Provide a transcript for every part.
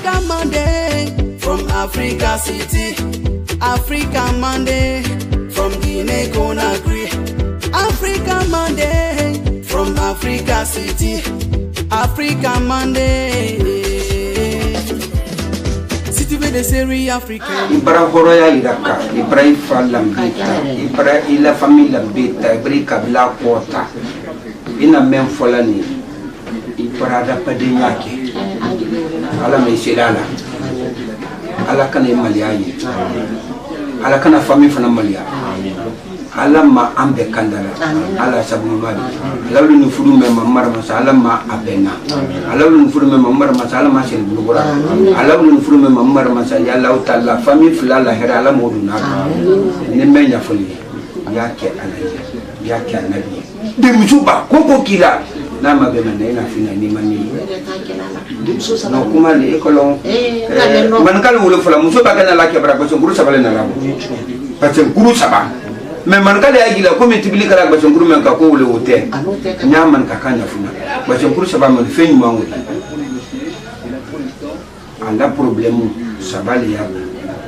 Africa Monday from Africa City. Africa Monday from Guinea Conakry. Africa Monday from Africa City. Africa Monday. City with the série africaine. Ibra horoya iraka, Ibra ifalambita, Ibra ila família beta, Ibra kabila kota. Ina memfolani. Ibra da padinhaki. Ala meishirala. Ala kana imaliani. Ala kana família fana malia. Ala ma ambe kandala. Ala sabu mali. Ala lu furu me mamara masa ala ma abena. Ala lu furu me mamara masa ala ma sen bulugura. Ala lu furu me mamara masa ya Allah taala família fulala hera ala moduna. Ne menya fuli. Yake ala. Yake anabi. De musuba koko kila. Na mabema na ina fina ni mani. No kuma le ekolo. Man kala wolo fula musuba kana la kebra ko nguru sabale na labo. Parce nguru saba. Mais man kala ya gila ko metibili kala ko nguru men ka ko wolo wote. Nyaman ka kanya funa. Parce nguru saba man fenyu mangu. Anda problème sabale ya.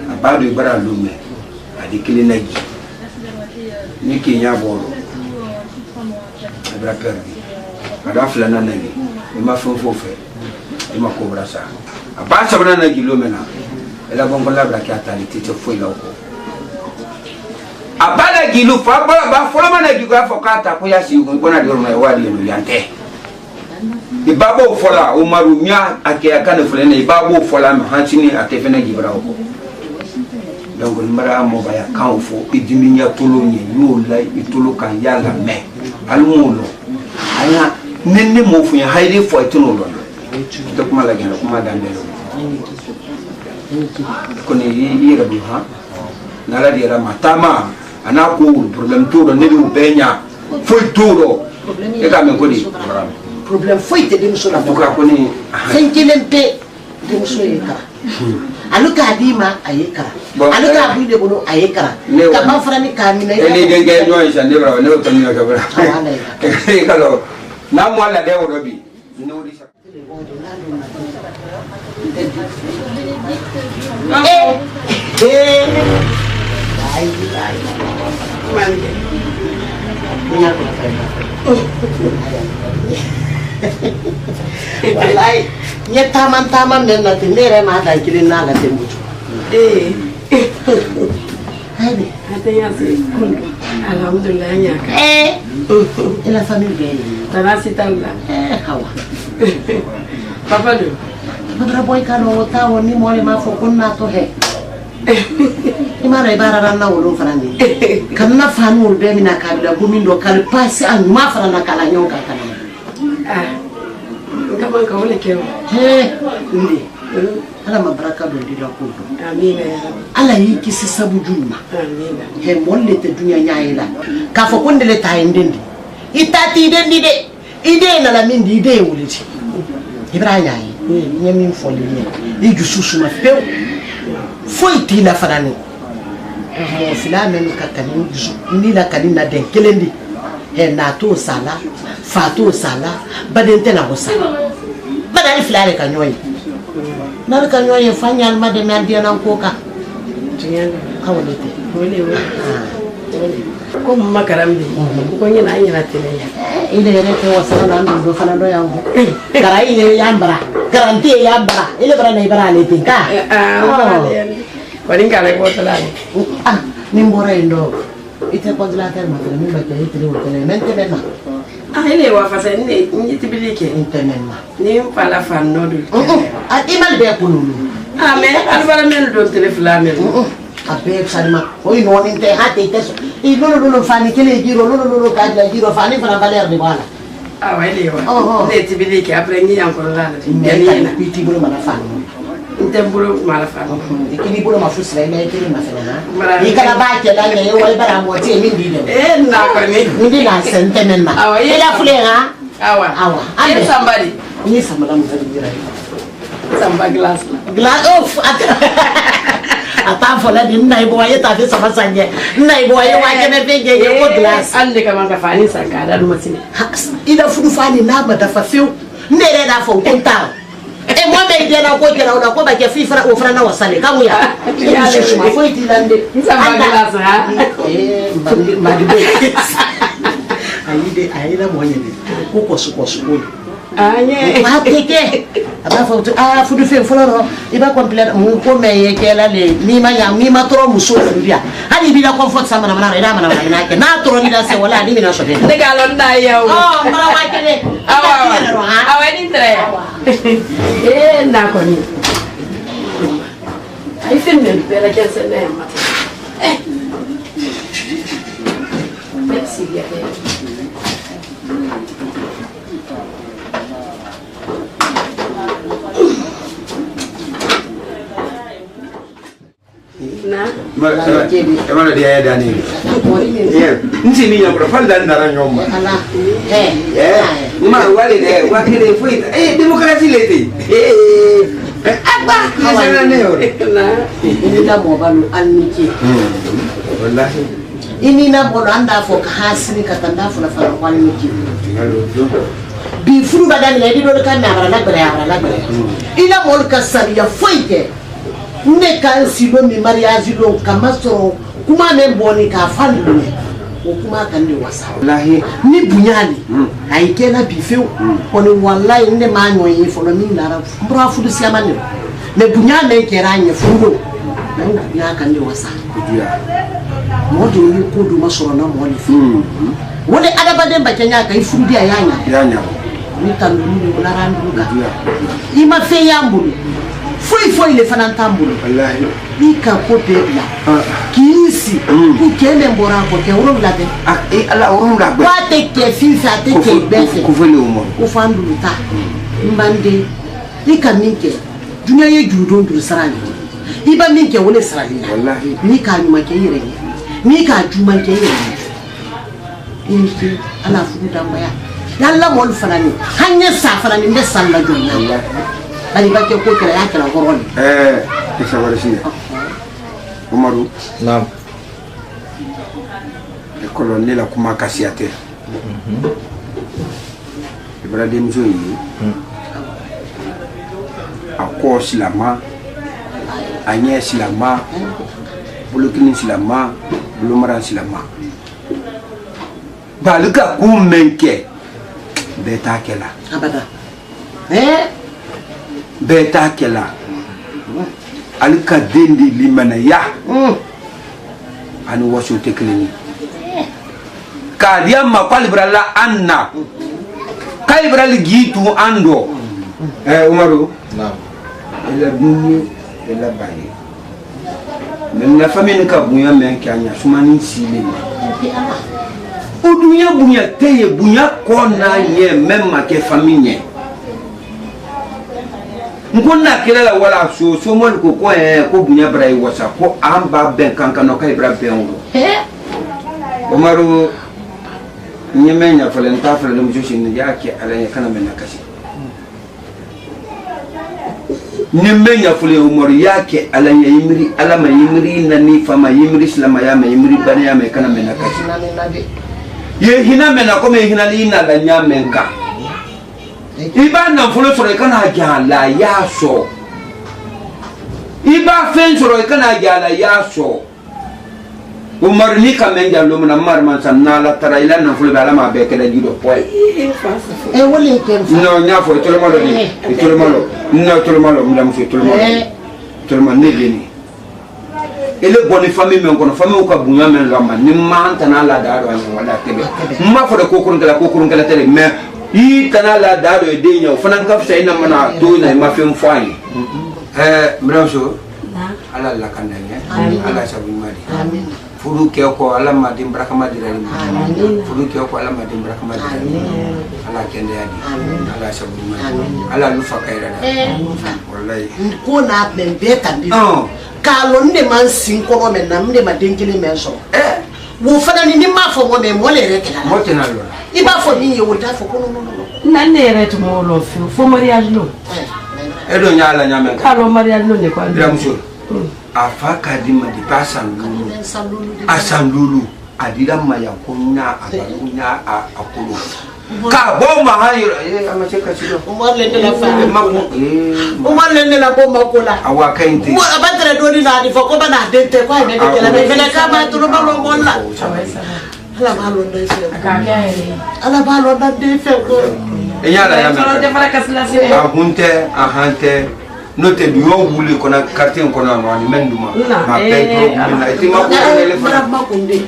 Abado ibara lume. Adikile nagi. Ni kinya bolo. Abra perdi. Ada fulana nagi ima fonfofe ima cobra sa aba sabana nagi lomena ela bongo labra ki atali tete foi la ko abala gilu fa ba foloma nagi ko afokata ko yasi ko bona de no wadi no yante ibabo fola umaru mia ake akane fulene ibabo fola ma hansini akefena gibra ko donc mara mo baya kanfo idiminya tolonye yola itolo kan yala me almulo aya nenne mo funya haide fo etino lo to kuma la gena kuma dandelo ko ni yira bu ha nala dira matama ana ko problem turo ne du benya foi turo e ka men ko di problem foi te dim so la to ka ko ni senkilempe dim so yeka aluka dima ayeka aluka bude bono ayeka ka ba frani ka mi na ele de ge no isa ne bra ne to ni ka bra e ka lo na mo la de wo bi no di sa wallahi nya taman menna tinere ma da kilin na la tembutu hadi ataya si kun alhamdulillah nya ka ila famille be tanasi tanga hawa papa do padra boy kano tawo ni mole ma fo kunna to he imara ibara ranna wolo farani kanna fanu be mina kabila gumindo kal pasi an ma farana kala nyonka kana kama kaole keo ndi ala mabaraka do ndira ko amina ya ala yiki sabu junna amina he molle te dunya nyaayila ka fo kondele tay ndendi itati dendi de ide na la mindi ide wuliti ibrahima yi nyami foli ni jususu ma pew foi ti la farani mo filame mi kakani ni la kanina den kelendi he na to sala fatu sala badente na ko sala badali filare kanyoyi na kanyoyi fanya almade me andia na koka tiyana kawlete wole ko makarambi ko nyina nyina teleya ile rete wasana na ndo fana ndo yangu karai ile yambara garantie yambara ile bara na ibara le tinka kwa ninga le botala nimbora ndo ite kwanza ta mama mimi bake ile hotel mente bena ile wa fasa ni nyitibilike intenema ni pala fanno do imal be kununu me albara men do teleflame abe salma oi no ninte hate teso I lolo fani kile giro lolo kadla giro fani fana valer de bala ile wa ne tibilike après ngi encore la ni piti bolo mana fani intemburo mala fani ikini bolo mafusila ile kile mafana ikana ba ke la ne wal bara mo ti min di na ko ni ndi na sente menna ila fulenga awa ande somebody ni samala mo dira samba glass off ata fola di nai boye ta fi sama sanje nai boye wa ke me pege ye ko glass ande ka man ka fani sakada no masini ida fudu fani na ba da fa fiu ndere da fo konta moi mais dia na ko kela ona ko ba ke fi fara o fara na wasale ka muya ya shuma foi tilande Nsabagala sa magbe aida moye ko ko ko anye mateke aba foto fudu fe foloro iba complete mu ko me kela le mi ma tro muso fudia hali bi la comfort sama na mana na ke na tro ni da se wala ni mi na so de de galon da yaw mala wa kele awa ni tre na ko ni ai finne pela che se ne ma merci bien Emana dia Dani. Nsi ni nyamro fal dan dara nyomba. ala Ma wale de wakire fuita. Demokrasi leti. Aba sana neo. ini da mo balu almiki Wallahi. ini na bolo anda fo hasini katanda fo na fara kwani miki bi furu badani le di do ka na bara la gbere ina mol ka sabiya foike ne kan silo mi mariage lo kamasoro kuma me boni ka fandu o kuma kan de wasa Wallahi. ni bunyali ai kena bi feu oni wallahi ne ma nyo yi fo no mi lara mbra fudu siama ne me bunyale kera nye fudo na bunya kan de wasa Kudia. modi ni kudu masoro na moli wole adabade ba kenya kai fudi ayanya Yanya. ni tandulu ni larandu ka ima fe yambulu foi le fanantambulu Wallahi. ika ko bebla kisi ku kele mbora ko ke uro blade Ala urun da gbe. wa te ke fifa te ke befe Ku fele umo. ku fandu ta mbande ika minke dunya ye judo ndur sarani iba minke wole sarani Wallahi. ni ka nyuma ke yire ni ka juma ke yire inti ala fudu dambaya yalla mol fanani hanya sa fanani be salla jonna bali ba ke ko kira ya kira goroni Isa warisi. Umaru. Naam. Kolonel la kuma kasiate. Ibrahim Zoyi. Ako silama. Anye silama. Bulukini silama. Bulumaran silama. Baluka kumenke. Beta kela. abada Beta kela. Alika dendi limana ya. Anu wasu teklini. Kadia mapal brala anna. Kai brali gitu ando. Umaru. Naam. Ela bini ela bayi. Na famille ka bunya men kanya sumani sile. O dunya bunya teye bunya kona ye même ke famille. Ngona kila wala so mo ko ko bunya brai wasa ko amba ben kankano kai bra ben wo. Umaru nyemenya falenta fala mu joshin yake alanya kana men nakasi. Nyemenya fule Umaru yake alanya yimri alama yimri nani fama yimri islama ya ma yimri bani ya me kana men nakasi. Ye hina mena ko me hina li na la nyamenka. Iba na fulo soro kana jala yaso. Iba fen soro kana jala yaso. Umar ni kamenja lumna marman sanala taraila na fulo bala ma be kala dido poy. wole ken No nya fo tolo malo ni. Tolo malo. No tolo malo mla mfo tolo malo. Tolo malo ne beni. Ele boni famille men kono famille ko bunya men lamba ni manta na la daro ani wala tebe. Ma fo de kokurun kala tele mais I tanala dado e denya fana ka fsa ina mana to na ma fem fani mramso ala la kandanya ala sabu mari amin fudu ke ko ala ma dim baraka ma dirani amin fudu ke ko ala ma dim baraka ma dirani ala kende yani ala sabu mari ala lu fakaira wallahi ko na ben beta ndi ka lo nde man sin ko no men na mde ma denkele men so wo fana ni ma fo mo me mo le rekela mo tena lo iba fo ni yo ta fo ko no nanne retu mo lo fo mariage lo edo nyala nyame ka lo mariage lo ne kwa mramso afaka di ma di pasan asandulu adira maya kunya abakunya akulu Ka bomba hayo amacheka chido. Umwale ndela fa. Maku Umwale ndela bomba kula. Awa kainti. Mo abatre doni na di foko bana dente kwa ne de la bele kama tu no balo molla. Ala balo ndo ise. Akakia ele. Ala balo ndo de fe ko. Enyala ya Solo te para kasla sile. Ahunte ahante note duo wuli kona quartier kona no ni menduma. Ma pe na etima ko ele fa. Makunde.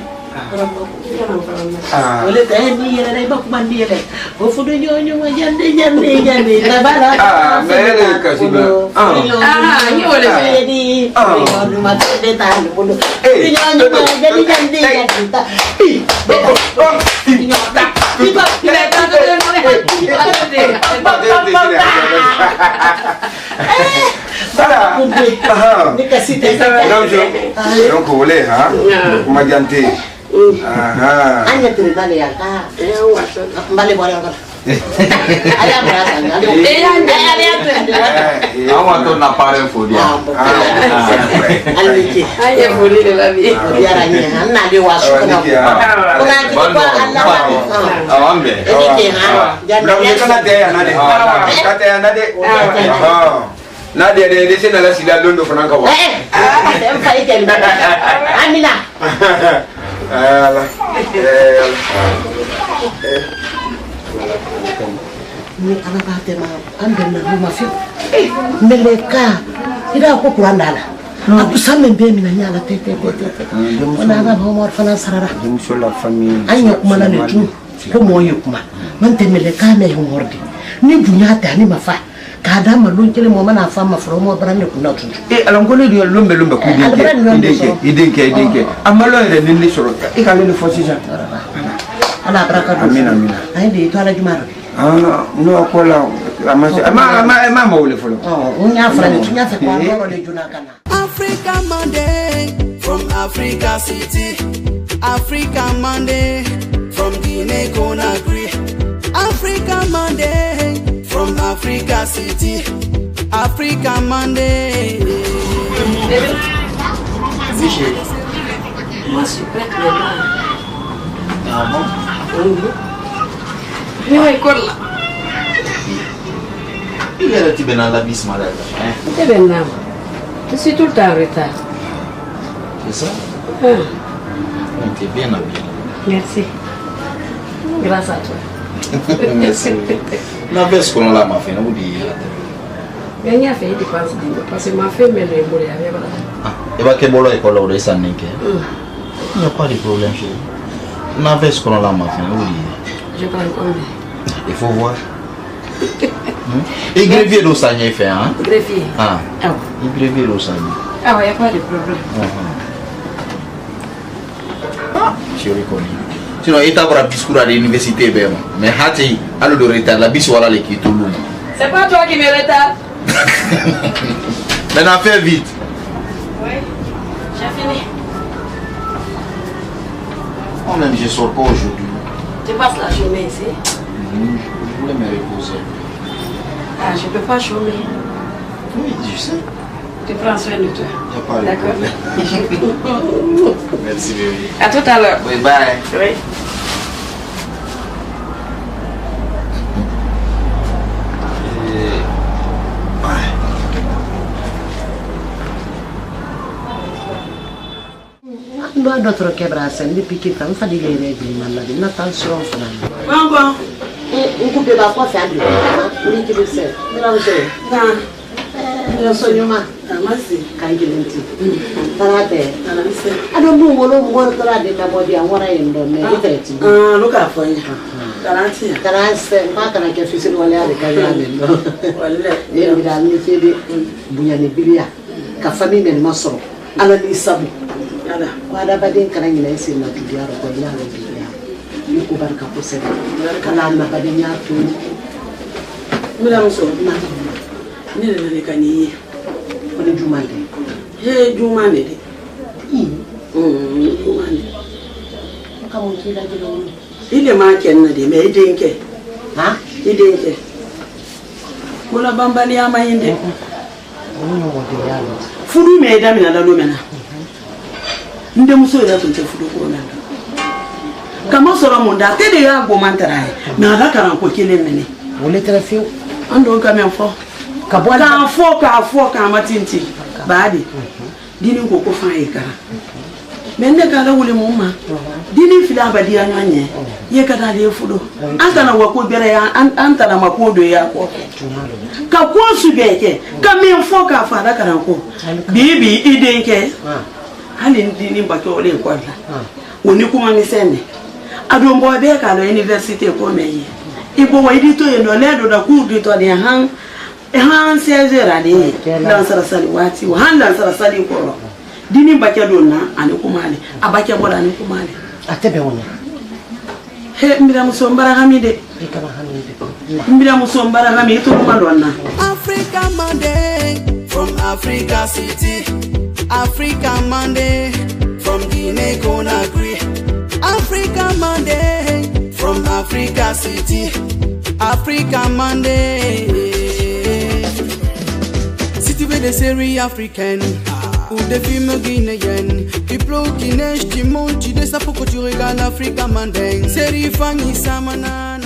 Oleh teh ni ada ibu mandi le. Gofudo nyonyo majande jande na bala. Mere kasih Ni oleh jadi. Nyonyo majande tahan pun. Nyonyo majande jande kita. Tiba kita tak ada ni kasih teh. Donc boleh ha. Majante. Hanya cerita ya kak. Kembali boleh kan? Ayah berasa nggak? Awak tu nak parem for dia. Aliki. Ayah boleh lebih. Biaranya, anak dia wasu kena. Kena kita Allah. Awam be. Ini kan. Belum kan ada ya nade. Kata ya nade. Nade ada di sini ada sila londo pernah kau. Saya pakai jadi. Amina. Alah. Ni anak hati mah ambil nak rumah fit. Mereka tidak aku kurandala. Aku sama bemi nanya la tete. Mana ada homor fana sarara. Jumshola famille. Ayo kumana le tu. Ko moyo kuma. Mante mereka me homordi. Ni dunia ta ni mafa. Kada malun kele mo mana fa ma fromo brande kuna tu. Alangole dia lombe ku ideke. Amalo ere nini soro. Ikale ni fosisa. Ala baraka. Amin. Ai di to ala jumaro. No akola ama maule folo. Unya frani tunya fe kwa ngoro le junakana. Africa Monday from Africa City. Africa Monday from Guinea Conakry. Africa Monday from Africa City. Africa Monday. Moi, je suis prête maintenant. Ah bon? Ni wa ikola. Il est tu dans la bis malade. C'est bien là. Je suis tout le temps en retard. C'est ça? Ah, Tu es bien habillé. merci. Grâce à toi. Merci. La veste qu'on a ma fait, on dit. Mais il y a fait des dépenses parce que ma femme elle est boulée avec voilà. Ah, et va que bolo école au dessin n'est que. Il n'y a pas de problème chez vous. La veste qu'on a ma fait, on dit. Je prends combien? Il faut voir. Et greffier d'Ossagné fait, hein? Greffier. Ah, Ah, il greffier d'Ossagné. ah ouais, il n'y a pas de problème. Je reconnais. Sinon, il y a un discours à l'université, mais Hati, à l'eau de retard, la bis voilà l'équipe tout le monde. C'est pas toi qui me retarde? Maintenant, fais vite. Oui, j'ai fini. Oh, même je sors pas aujourd'hui. Tu passes la journée ici? Je voulais me reposer. Ah, je ne peux pas chômer. Oui, je sais. Tu prends soin de toi. Il n'y a pas de D'accord. problème. Merci, bébé. À tout à l'heure. Oui, bye. Oui. Ndo d'autres quebrasen depuis qu'il t'en fait des règles malade. Attention frère. Bon. On coupe ba quoi faire du. Ni qui le sait. Mélanger. Non. Le soignement. Merci. Kaigilenti. Tarate. Merci. Ado mu wolo ngor tarade na bodi awara endo me iteti. Ah, look at for you. Garanti. Tarase ma kana ke fisiri wale ale kaya ndo. Wale. Ye mi dal ni fede bunya ni bilia. Ka famille men masoro. Ala ni sabu. Ala. Wada badin kana nyina isi na bidiaro ko ina le bidia. Yuko barka ko sebe. Kana na badin ya tu. Mira muso. Ni le kani. Oni jumande. He jumande de. Jumande. Kama kila jilo. Ile ma kenna de me idenke. Ha? Idenke. Mula bambani ama inde. Oni wodi yalo. Fudu me da mina da no mena. Nde muso ya tunte fudu ko na. Comment sera mon date de ya bomantara mais ala kana ko kele mene wole trafio ando ka men fo ka fo ka matinti baadi dini ko ko fa yekara men ne kala wole mumma dini fila ba dia nyanye ye kada le fudo an kana wa ko bere ya an tana makodo ya ko ka ko su beke ka men fo ka fa da kana ko bibi idenke halin dini ba ko le ko la woni kuma mi sene adombo be ka lo university ko meyi ibo wa idi to ye no le do da ku di to de han sezera de lan sara sali wati wa han lan sara sali ko dini ba ke do na ani kuma le abake bo da ni kuma le atebe wona he mbira musombara hamide mbira musombara hamide to ma do na Africa Monday from Africa City Africa Monday from Guinea Conakry Africa Monday from Africa City Africa Monday City with the série africaine ou des films guinéens Diplo Guinée, Timon, tu ne sais pas pourquoi tu regardes Africa Monday Série Fanny Samana